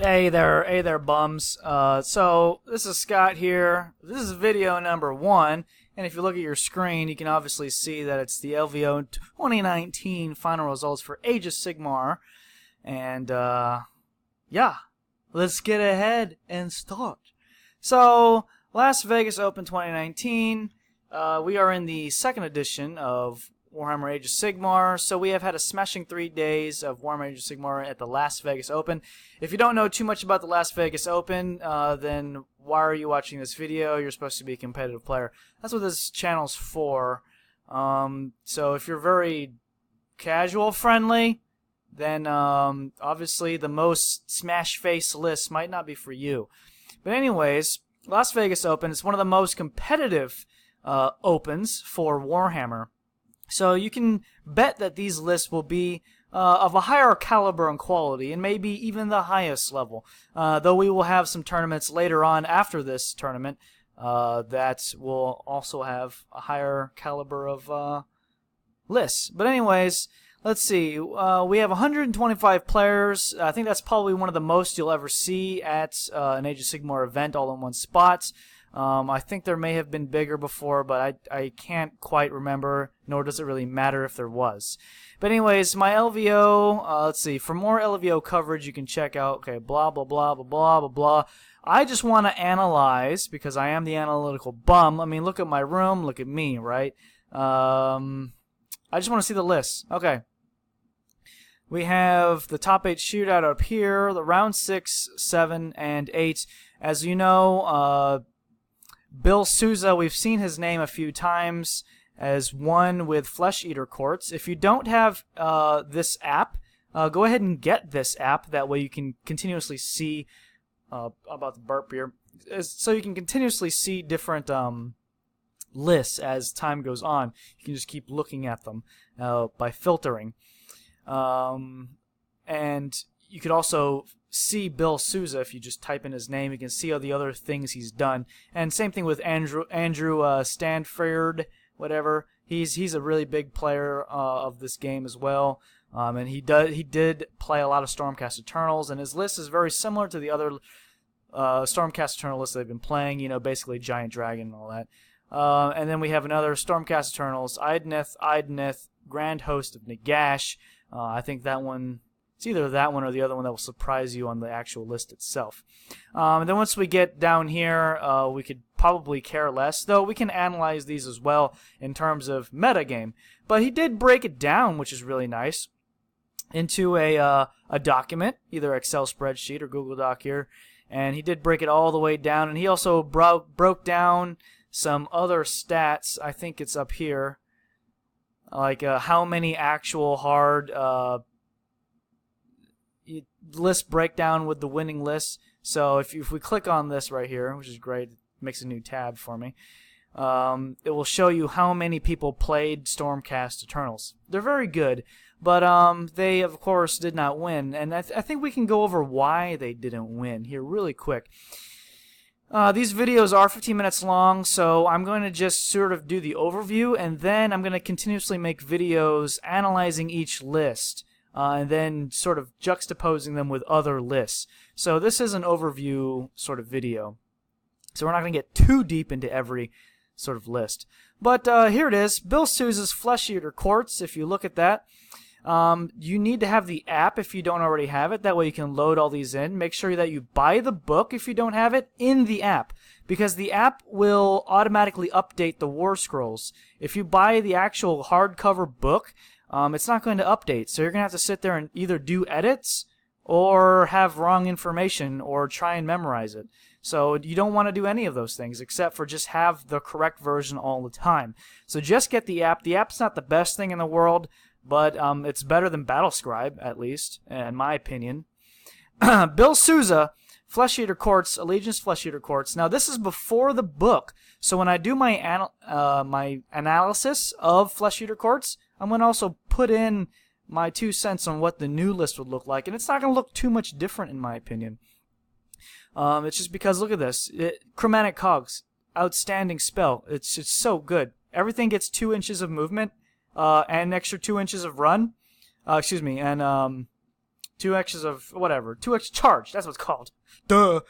Hey there, bums. So this is Scott here. This is video number 1, and if you look at your screen, you can obviously see that it's the LVO 2019 final results for Age of Sigmar. And yeah, let's get ahead and start. So Las Vegas Open 2019. We are in the second edition of Warhammer Age of Sigmar, so we have had a smashing 3 days of Warhammer Age of Sigmar at the Las Vegas Open. If you don't know too much about the Las Vegas Open, then why are you watching this video? You're supposed to be a competitive player. That's what this channel's for. So if you're very casual friendly, then obviously the most smash face list might not be for you. But anyways, Las Vegas Open is one of the most competitive opens for Warhammer. So you can bet that these lists will be of a higher caliber and quality, and maybe even the highest level. Though we will have some tournaments later on after this tournament that will also have a higher caliber of lists. But anyways, let's see. We have 125 players. I think that's probably one of the most you'll ever see at an Age of Sigmar event all in one spot. I think there may have been bigger before, but I can't quite remember, nor does it really matter if there was. But anyways, my LVO, let's see, for more LVO coverage you can check out, okay, blah, blah, blah, blah, blah, blah, blah. I just want to analyze, because I am the analytical bum. I mean, look at my room, look at me, right? I just want to see the list. Okay. We have the top 8 shootout up here, the round 6, 7, and 8. As you know, Bill Souza, we've seen his name a few times as one with Flesh Eater Courts. If you don't have this app, go ahead and get this app. That way you can continuously see, about the burp here, so you can continuously see different lists as time goes on. You can just keep looking at them by filtering. And you could also see Bill Souza if you just type in his name. You can see all the other things he's done. And same thing with Andrew Stanford, whatever. He's a really big player of this game as well. And he did play a lot of Stormcast Eternals, and his list is very similar to the other Stormcast Eternal lists they've been playing. You know, basically Giant Dragon and all that. And then we have another Stormcast Eternals, Idnith, Grand Host of Nagash. I think that one. It's either that one or the other one that will surprise you on the actual list itself. And then once we get down here, we could probably care less, though we can analyze these as well in terms of metagame. But he did break it down, which is really nice, into a document, either Excel spreadsheet or Google Doc here. And he did break it all the way down, and he also broke down some other stats. I think it's up here, like how many actual hard list breakdown with the winning list. So if we click on this right here, which is great, it makes a new tab for me, it will show you how many people played Stormcast Eternals. They're very good, but they of course did not win, and I think we can go over why they didn't win here really quick. These videos are 15 minutes long, so I'm going to just sort of do the overview, and then I'm going to continuously make videos analyzing each list. And then sort of juxtaposing them with other lists. So this is an overview sort of video. So we're not going to get too deep into every sort of list. But here it is, Bill Souza's Flesh Eater Courts. If you look at that, you need to have the app if you don't already have it. That way you can load all these in. Make sure that you buy the book if you don't have it in the app, because the app will automatically update the War Scrolls. If you buy the actual hardcover book, it's not going to update, so you're going to have to sit there and either do edits or have wrong information or try and memorize it. So you don't want to do any of those things except for just have the correct version all the time. So just get the app. The app's not the best thing in the world, but it's better than Battlescribe, at least, in my opinion. Bill Souza, Flesh Eater Courts, Allegiance Flesh Eater Courts. Now this is before the book, so when I do my my analysis of Flesh Eater Courts, I'm going to also put in my 2 cents on what the new list would look like, and it's not going to look too much different in my opinion. It's just because, look at this. Chromatic Cogs, outstanding spell. It's so good. Everything gets 2 inches of movement, and an extra 2 inches of run. And 2 inches of whatever. 2 extra charge. That's what it's called. Duh.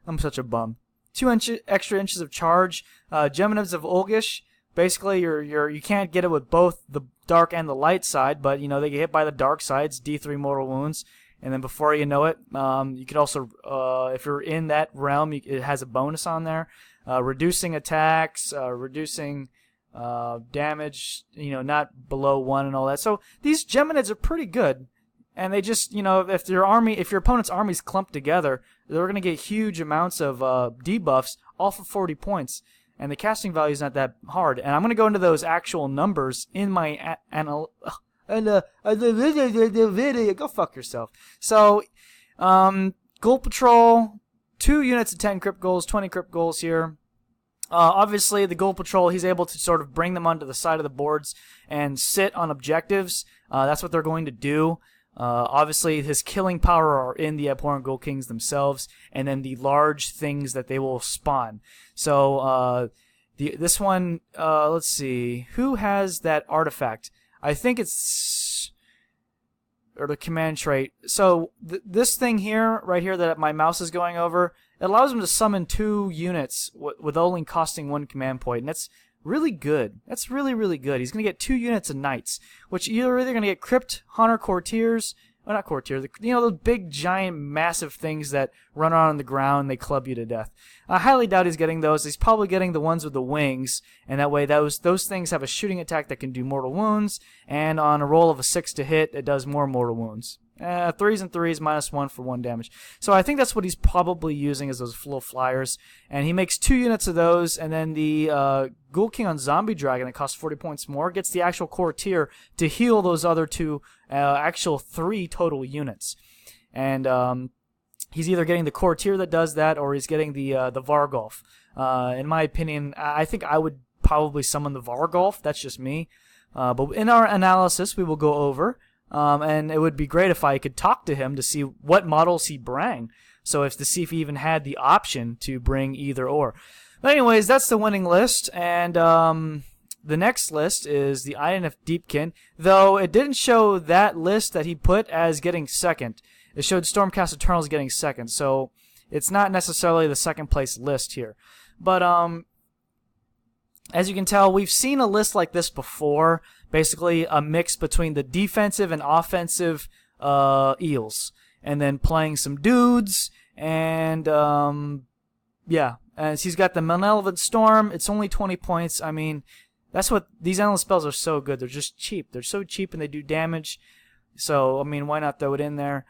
I'm such a bum. 2 extra inches of charge. Geminids of Olgish. Basically, you can't get it with both the dark and the light side, but you know they get hit by the dark sides. D3 mortal wounds, and then before you know it, you could also, if you're in that realm, it has a bonus on there, reducing attacks, reducing damage. You know, not below 1 and all that. So these Geminids are pretty good. And they just, you know, if your opponent's army's clumped together, they're going to get huge amounts of debuffs, all for 40 points. And the casting value is not that hard. And I'm going to go into those actual numbers in my video. Go fuck yourself. So, Ghoul Patrol, 2 units of 10 crypt goals, 20 crypt goals here. Obviously, the Ghoul Patrol, he's able to sort of bring them onto the side of the boards and sit on objectives. That's what they're going to do. Obviously, his killing power are in the Abhorrent Ghoul Kings themselves, and then the large things that they will spawn. So, this one, let's see, who has that artifact? I think it's, or the command trait. So, this thing here, right here, that my mouse is going over, it allows him to summon 2 units with only costing 1 command point, and that's really good. That's really, really good. He's going to get 2 units of knights, which you're either going to get Crypt Hunter Courtiers, well, not Courtiers, you know, those big, giant, massive things that run around on the ground and they club you to death. I highly doubt he's getting those. He's probably getting the ones with the wings, and that way those things have a shooting attack that can do mortal wounds, and on a roll of a 6 to hit, it does more mortal wounds. 3s and 3s, -1 for 1 damage. So I think that's what he's probably using is those little flyers. And he makes 2 units of those, and then the Ghoul King on Zombie Dragon that costs 40 points more gets the actual Courtier to heal those other 2, actual 3 total units. And he's either getting the Courtier that does that, or he's getting the Vargolf. In my opinion, I think I would probably summon the Vargolf. That's just me. But in our analysis, we will go over. And it would be great if I could talk to him to see what models he bring. So to see if he even had the option to bring either or. But anyways, that's the winning list. And the next list is the INF Deepkin. Though it didn't show that list that he put as getting second. It showed Stormcast Eternals getting second. So it's not necessarily the second place list here. But as you can tell, we've seen a list like this before. Basically, a mix between the defensive and offensive eels. And then playing some dudes. And, yeah. And he's got the Malevolent Storm. It's only 20 points. I mean, that's what... These endless spells are so good. They're just cheap. They're so cheap and they do damage. So, I mean, why not throw it in there?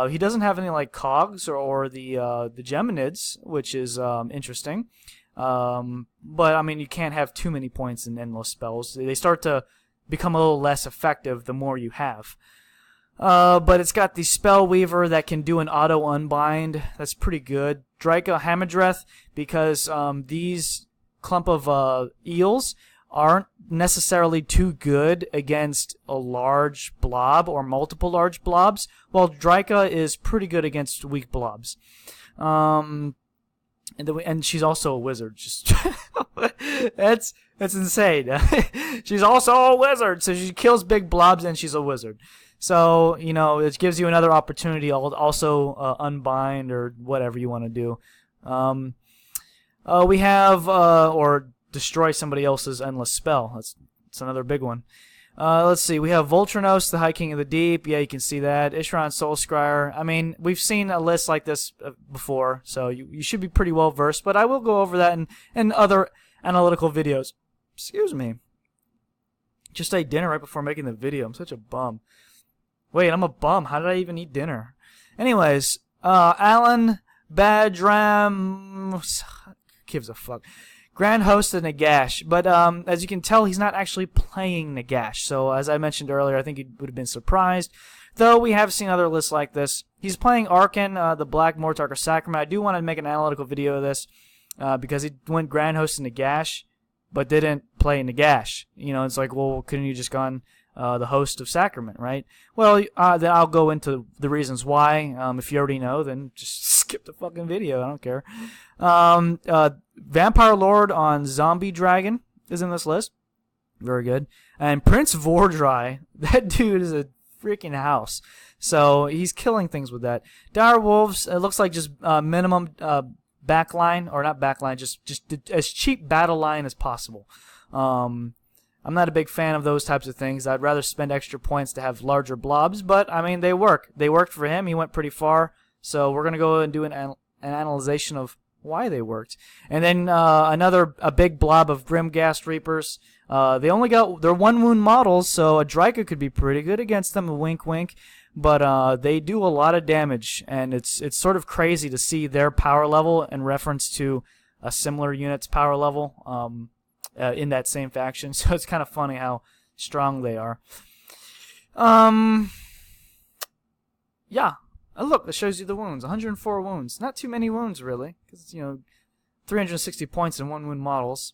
He doesn't have any, like, cogs or the Geminids, which is interesting. But, I mean, you can't have too many points in endless spells. They start to become a little less effective the more you have. But it's got the Spell Weaver that can do an auto unbind. That's pretty good. Draco Hamadreth, because these clump of eels aren't necessarily too good against a large blob or multiple large blobs, while Draca is pretty good against weak blobs. And she's also a wizard. Just that's insane. She's also a wizard, so she kills big blobs and she's a wizard. So, you know, it gives you another opportunity also unbind or whatever you want to do. We have or destroy somebody else's endless spell. That's another big one. Let's see. We have Voltranos, the High King of the Deep. Yeah, you can see that. Ishran Soulscryer. I mean, we've seen a list like this before, so you should be pretty well versed. But I will go over that in other analytical videos. Excuse me. Just ate dinner right before making the video. I'm such a bum. Wait, I'm a bum. How did I even eat dinner? Anyways, Alan Badram gives a fuck. Grand Host of Nagash, but as you can tell, he's not actually playing Nagash. So as I mentioned earlier, I think he would have been surprised. Though we have seen other lists like this. He's playing Arkan, the Black Mortarch of Sacrament. I do want to make an analytical video of this because he went Grand Host of Nagash, but didn't play Nagash. You know, it's like, well, couldn't you just gone the Host of Sacrament, right? Well, then I'll go into the reasons why. If you already know, then just skip the fucking video. I don't care. Vampire Lord on Zombie Dragon is in this list. Very good. And Prince Vordry, that dude is a freaking house. So he's killing things with that. Dire Wolves, it looks like just minimum backline, or not backline, just as cheap battle line as possible. I'm not a big fan of those types of things. I'd rather spend extra points to have larger blobs, but I mean, they work. They worked for him. He went pretty far. So we're going to go and do an analyzation of why they worked. And then a big blob of Grimghast Reapers. They're 1 wound models, so a Dryka could be pretty good against them, wink wink. But they do a lot of damage, and it's sort of crazy to see their power level in reference to a similar unit's power level in that same faction. So it's kind of funny how strong they are. Yeah. Look, it shows you the wounds. 104 wounds. Not too many wounds, really, because 360 points in 1 wound models.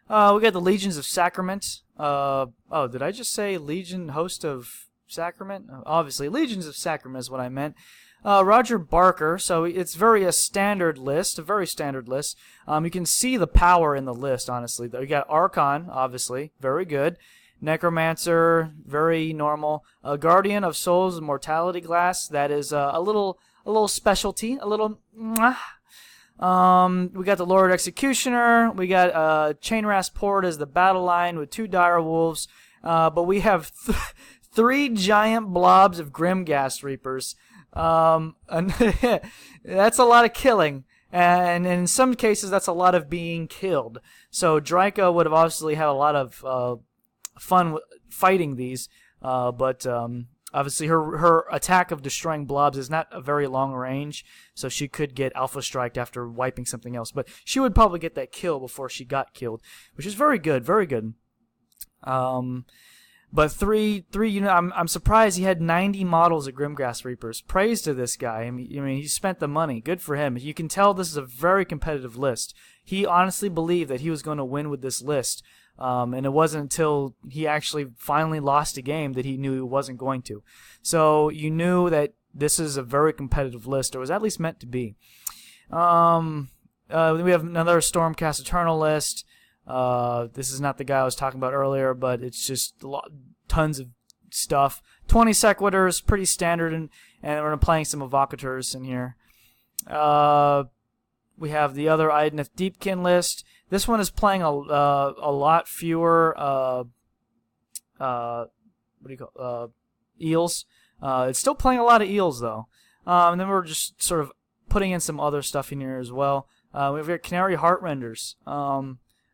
We got the Legions of Sacrament. Oh, did I just say Legion Host of Sacrament? Obviously, Legions of Sacrament is what I meant. Roger Barker, so it's a very standard list. You can see the power in the list, honestly. You got Archon, obviously, very good. Necromancer, very normal. Guardian of Souls, Immortality Glass, that is a little specialty, a little. We got the Lord Executioner. We got Chainrasp Port as the battle line with 2 Dire Wolves. But we have 3 giant blobs of Grimghast Reapers. And that's a lot of killing. And in some cases, that's a lot of being killed. So Dryka would have obviously had a lot of fun fighting these. But obviously her attack of destroying blobs is not a very long range. So she could get alpha striked after wiping something else. But she would probably get that kill before she got killed, which is very good, very good. But three units. I'm surprised he had 90 models of Grimghast Reapers. Praise to this guy. I mean, he spent the money. Good for him. You can tell this is a very competitive list. He honestly believed that he was going to win with this list, and it wasn't until he actually finally lost a game that he knew he wasn't going to. So you knew that this is a very competitive list, or was at least meant to be. We have another Stormcast Eternal list. This is not the guy I was talking about earlier, but it's just tons of stuff. 20 Sequiturs, pretty standard, and we're playing some Evocators in here. We have the other Idoneth Deepkin list. This one is playing a lot fewer eels. It's still playing a lot of eels though. And then we're just sort of putting in some other stuff in here as well. We've got Canary Heartrenders.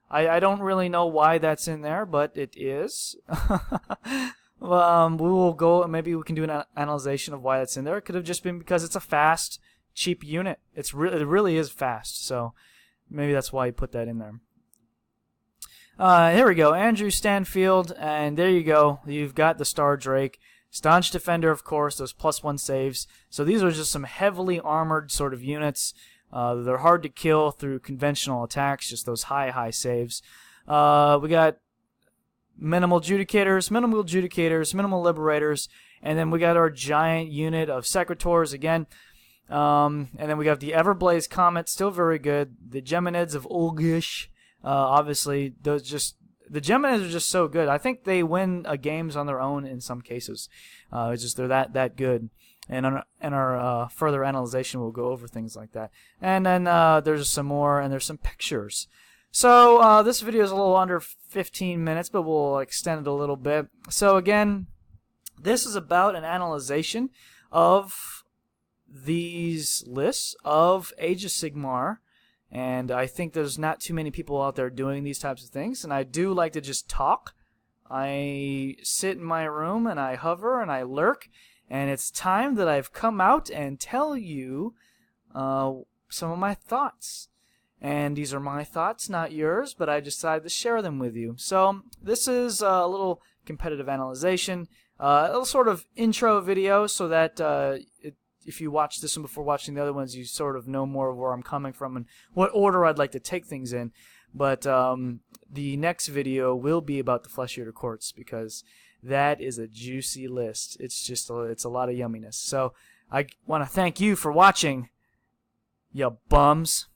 I don't really know why that's in there, but it is. We will go, maybe we can do an analyzation of why that's in there. It could have just been because it's a fast, cheap unit. It really is fast, so maybe that's why he put that in there. Here we go, Andrew Stanfield, and there you go. You've got the Star Drake. Staunch Defender, of course, those +1 saves. So these are just some heavily armored sort of units. They're hard to kill through conventional attacks, just those high saves. We got minimal Judicators, minimal Liberators, and then we got our giant unit of Secretors again. And then we got the Everblaze Comet, still very good. The Geminids of Ulgish, obviously, the Geminids are just so good. I think they win games on their own in some cases. It's just they're that good. And in our further analyzation, we'll go over things like that. And then there's some more, and there's some pictures. So this video is a little under 15 minutes, but we'll extend it a little bit. So again, this is about an analyzation of these lists of Age of Sigmar. And I think there's not too many people out there doing these types of things. And I do like to just talk. I sit in my room, and I hover, and I lurk. And it's time that I've come out and tell you some of my thoughts. And these are my thoughts, not yours, but I decided to share them with you. So this is a little competitive analyzation, a little sort of intro video so that if you watch this one before watching the other ones, you sort of know more of where I'm coming from and what order I'd like to take things in. But the next video will be about the Flesh Eater Courts, because that is a juicy list. It's a lot of yumminess. So I want to thank you for watching, you bums.